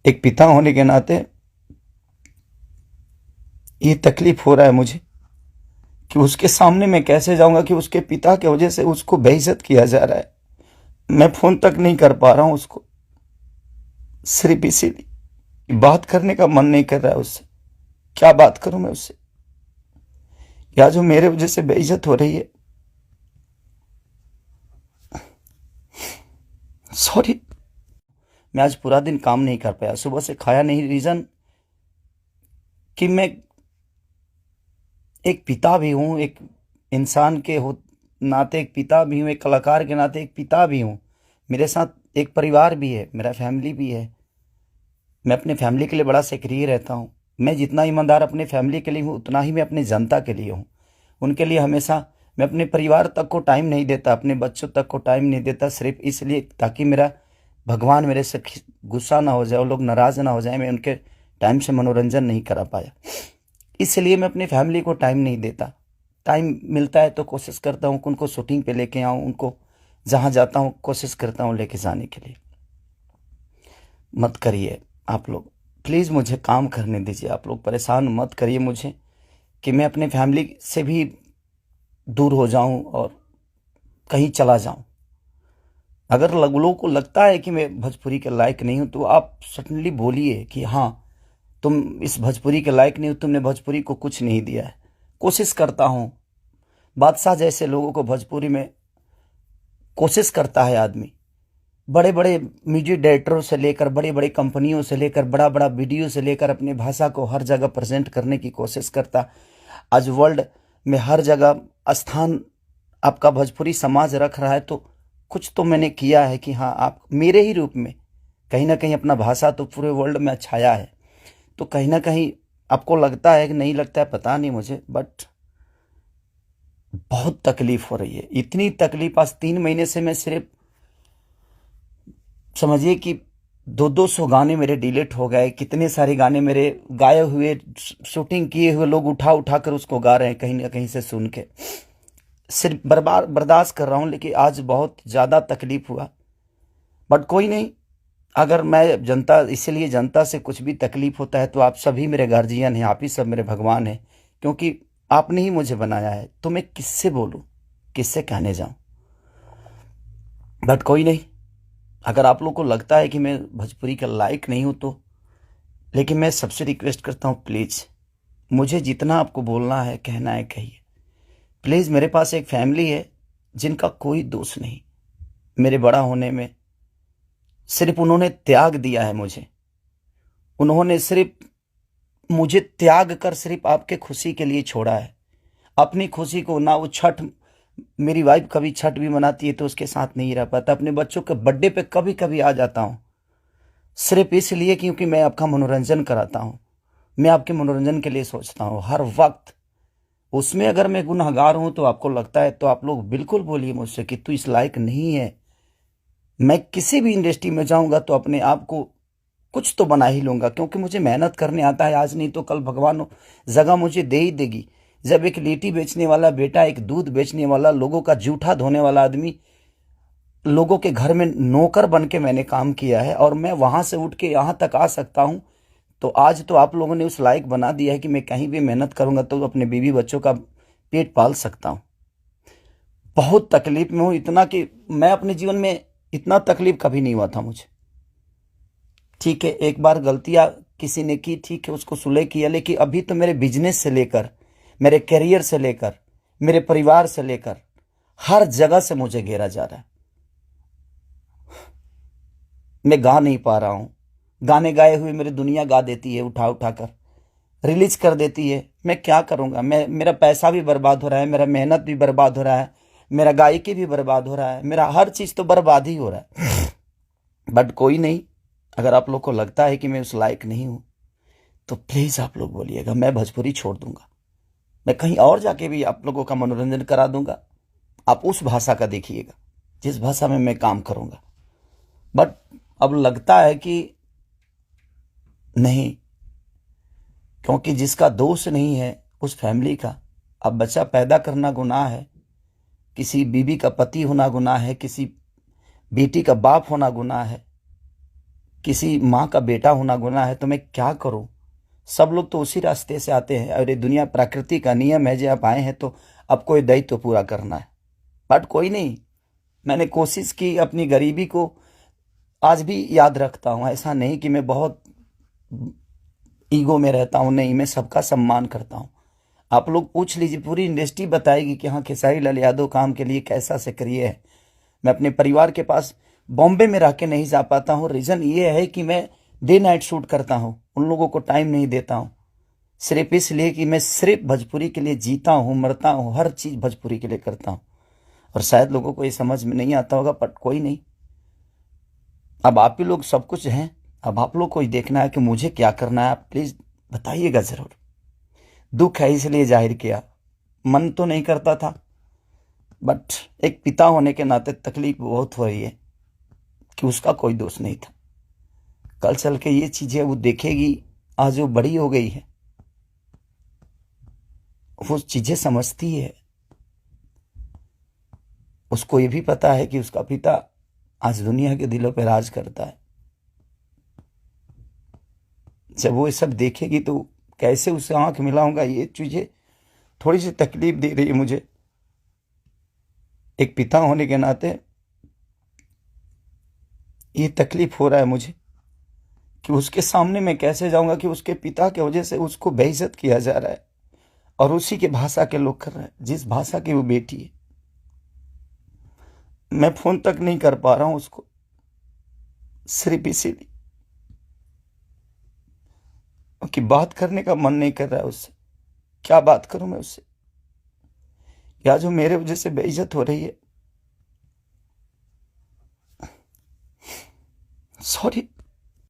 एक पिता होने के नाते ये तकलीफ हो रहा है मुझे कि उसके सामने मैं कैसे जाऊंगा कि उसके पिता की वजह से उसको बेइज्जत किया जा रहा है। मैं फोन तक नहीं कर पा रहा हूं उसको, सिर्फ इसीलिए बात करने का मन नहीं कर रहा है उससे। क्या बात करूं मैं उससे, या जो मेरे वजह से बेइज्जत हो रही है। सॉरी, मैं आज पूरा दिन काम नहीं कर पाया, सुबह से खाया नहीं। रीजन कि मैं एक पिता भी हूँ, एक इंसान के हो नाते एक पिता भी हूँ, एक कलाकार के नाते एक पिता भी हूँ। मेरे साथ एक परिवार भी है, मेरा फैमिली भी है। मैं अपने फैमिली के लिए बड़ा सक्रिय रहता हूँ। मैं जितना ईमानदार अपने फैमिली के लिए हूँ, उतना ही मैं अपनी जनता के लिए हूँ। उनके लिए हमेशा मैं अपने परिवार तक को टाइम नहीं देता, अपने बच्चों तक को टाइम नहीं देता, सिर्फ इसलिए ताकि मेरा भगवान मेरे से गुस्सा ना हो जाए, वो लोग नाराज ना हो जाए। मैं उनके टाइम से मनोरंजन नहीं करा पाया, इसलिए मैं अपनी फैमिली को टाइम नहीं देता। टाइम मिलता है तो कोशिश करता हूँ कि उनको शूटिंग पे लेके आऊँ, उनको जहाँ जाता हूँ कोशिश करता हूँ लेके जाने के लिए। मत करिए आप लोग, प्लीज़ मुझे काम करने दीजिए। आप लोग परेशान मत करिए मुझे कि मैं अपने फैमिली से भी दूर हो जाऊं और कहीं चला जाऊं। अगर लोगों को लगता है कि मैं भोजपुरी के लायक नहीं हूं तो आप सडनली बोलिए कि हाँ, तुम इस भोजपुरी के लायक नहीं हो, तुमने भोजपुरी को कुछ नहीं दिया है। कोशिश करता हूं, बादशाह जैसे लोगों को भोजपुरी में कोशिश करता है आदमी। बड़े बड़े म्यूजिक डायरेक्टरों से लेकर, बड़े बड़े कंपनियों से लेकर, बड़ा बड़ा वीडियो से लेकर अपनी भाषा को हर जगह प्रेजेंट करने की कोशिश करता। आज वर्ल्ड में हर जगह स्थान आपका भोजपुरी समाज रख रहा है, तो कुछ तो मैंने किया है कि हाँ, आप मेरे ही रूप में कहीं ना कहीं अपना भाषा तो पूरे वर्ल्ड में छाया है। तो कहीं ना कहीं आपको लगता है कि नहीं लगता है, पता नहीं मुझे, बट बहुत तकलीफ हो रही है। इतनी तकलीफ, आज 3 महीने से मैं सिर्फ समझिए कि 200 गाने मेरे डिलीट हो गए। कितने सारे गाने मेरे गाए हुए, शूटिंग किए हुए लोग उठा उठा कर उसको गा रहे हैं कहीं ना कहीं से सुन के। सिर्फ बर्बाद बर्दाश्त कर रहा हूं, लेकिन आज बहुत ज़्यादा तकलीफ हुआ। बट कोई नहीं, अगर मैं जनता, इसीलिए जनता से कुछ भी तकलीफ होता है तो आप सभी मेरे गार्जियन हैं, आप ही सब मेरे भगवान हैं, क्योंकि आपने ही मुझे बनाया है। तो मैं किससे बोलूं, किससे कहने जाऊं। बट कोई नहीं, अगर आप लोग को लगता है कि मैं भोजपुरी का लायक नहीं हूं तो, लेकिन मैं सबसे रिक्वेस्ट करता हूं, प्लीज़ मुझे जितना आपको बोलना है, कहना है, कहिए। प्लीज़, मेरे पास एक फैमिली है जिनका कोई दोष नहीं मेरे बड़ा होने में। सिर्फ उन्होंने त्याग दिया है मुझे, उन्होंने सिर्फ मुझे त्याग कर सिर्फ आपके खुशी के लिए छोड़ा है। अपनी खुशी को ना, वो छठ, मेरी वाइफ कभी छठ भी मनाती है तो उसके साथ नहीं रह पाता। अपने बच्चों के बर्थडे पे कभी कभी आ जाता हूँ, सिर्फ इसलिए क्योंकि मैं आपका मनोरंजन कराता हूँ। मैं आपके मनोरंजन के लिए सोचता हूँ हर वक्त। उसमें अगर मैं गुनहगार हूं तो आपको लगता है तो आप लोग बिल्कुल बोलिए मुझसे कि तू इस लायक नहीं है। मैं किसी भी इंडस्ट्री में जाऊंगा तो अपने आप को कुछ तो बना ही लूंगा, क्योंकि मुझे मेहनत करने आता है। आज नहीं तो कल भगवान जगह मुझे दे ही देगी। जब एक लिट्टी बेचने वाला बेटा, एक दूध बेचने वाला, लोगों का जूठा धोने वाला आदमी, लोगों के घर में नौकर बन के मैंने काम किया है और मैं वहां से उठ के यहां तक आ सकता हूं, तो आज तो आप लोगों ने उस लायक बना दिया है कि मैं कहीं भी मेहनत करूंगा तो अपने बीवी बच्चों का पेट पाल सकता हूं। बहुत तकलीफ में हूं, इतना कि मैं अपने जीवन में इतना तकलीफ कभी नहीं हुआ था मुझे। ठीक है, एक बार गलतियां किसी ने की, ठीक है, उसको सुलह किया, लेकिन अभी तो मेरे बिजनेस से लेकर, मेरे करियर से लेकर, मेरे परिवार से लेकर हर जगह से मुझे घेरा जा रहा है। मैं गा नहीं पा रहा हूं। गाने गाए हुए मेरी दुनिया गा देती है, उठा उठा कर रिलीज कर देती है। मैं क्या करूंगा, मेरा पैसा भी बर्बाद हो रहा है, मेरा मेहनत भी बर्बाद हो रहा है, मेरा गायकी भी बर्बाद हो रहा है, मेरा हर चीज तो बर्बाद ही हो रहा है। बट कोई नहीं, अगर आप लोग को लगता है कि मैं उस लायक नहीं हूं तो प्लीज आप लोग बोलिएगा, मैं भोजपुरी छोड़ दूंगा। मैं कहीं और जाके भी आप लोगों का मनोरंजन करा दूंगा। आप उस भाषा का देखिएगा जिस भाषा में मैं काम करूंगा। बट अब लगता है कि नहीं, क्योंकि जिसका दोष नहीं है उस फैमिली का, अब बच्चा पैदा करना गुनाह है, किसी बीवी का पति होना गुनाह है, किसी बेटी का बाप होना गुनाह है। किसी माँ का बेटा होना गुनाह है तो मैं क्या करूं? सब लोग तो उसी रास्ते से आते हैं और ये दुनिया प्रकृति का नियम है, जो आप आए हैं तो आपको ये दायित्व पूरा करना है। बट कोई नहीं, मैंने कोशिश की, अपनी गरीबी को आज भी याद रखता हूँ। ऐसा नहीं कि मैं बहुत ईगो में रहता हूँ, नहीं, मैं सबका सम्मान करता हूँ। आप लोग पूछ लीजिए, पूरी इंडस्ट्री बताएगी कि हाँ खेसारी लाल यादव काम के लिए कैसा सक्रिय है। मैं अपने परिवार के पास बॉम्बे में रह के नहीं जा पाता हूँ। रीज़न ये है कि मैं डे नाइट शूट करता हूँ, उन लोगों को टाइम नहीं देता हूँ। सिर्फ इसलिए कि मैं सिर्फ भोजपुरी के लिए जीता हूँ, मरता हूँ, हर चीज़ भोजपुरी के लिए करता हूँ। और शायद लोगों को ये समझ में नहीं आता होगा, बट कोई नहीं, अब आप ही लोग सब कुछ हैं। अब आप लोग को ही देखना है कि मुझे क्या करना है। आप प्लीज़ बताइएगा ज़रूर। दुख है इसलिए जाहिर किया, मन तो नहीं करता था, बट एक पिता होने के नाते तकलीफ बहुत हो रही है कि उसका कोई दोष नहीं था। कल चल के ये चीज़ें वो देखेगी, आज वो बड़ी हो गई है, वो चीज़ें समझती है। उसको ये भी पता है कि उसका पिता आज दुनिया के दिलों पर राज करता है। जब वो ये सब देखेगी तो कैसे उससे आंख मिलाऊंगा, ये चीज़ें थोड़ी सी तकलीफ दे रही है मुझे। एक पिता होने के नाते ये तकलीफ हो रहा है मुझे कि उसके सामने मैं कैसे जाऊंगा कि उसके पिता की वजह से उसको बेइज्जत किया जा रहा है और उसी के भाषा के लोग कर रहे हैं, जिस भाषा की वो बेटी है। मैं फोन तक नहीं कर पा रहा हूं उसको, सिर्फ इसीलिए कि बात करने का मन नहीं कर रहा है उससे। क्या बात करूं मैं उससे, या जो मेरे वजह से बेइज्जत हो रही है। सॉरी।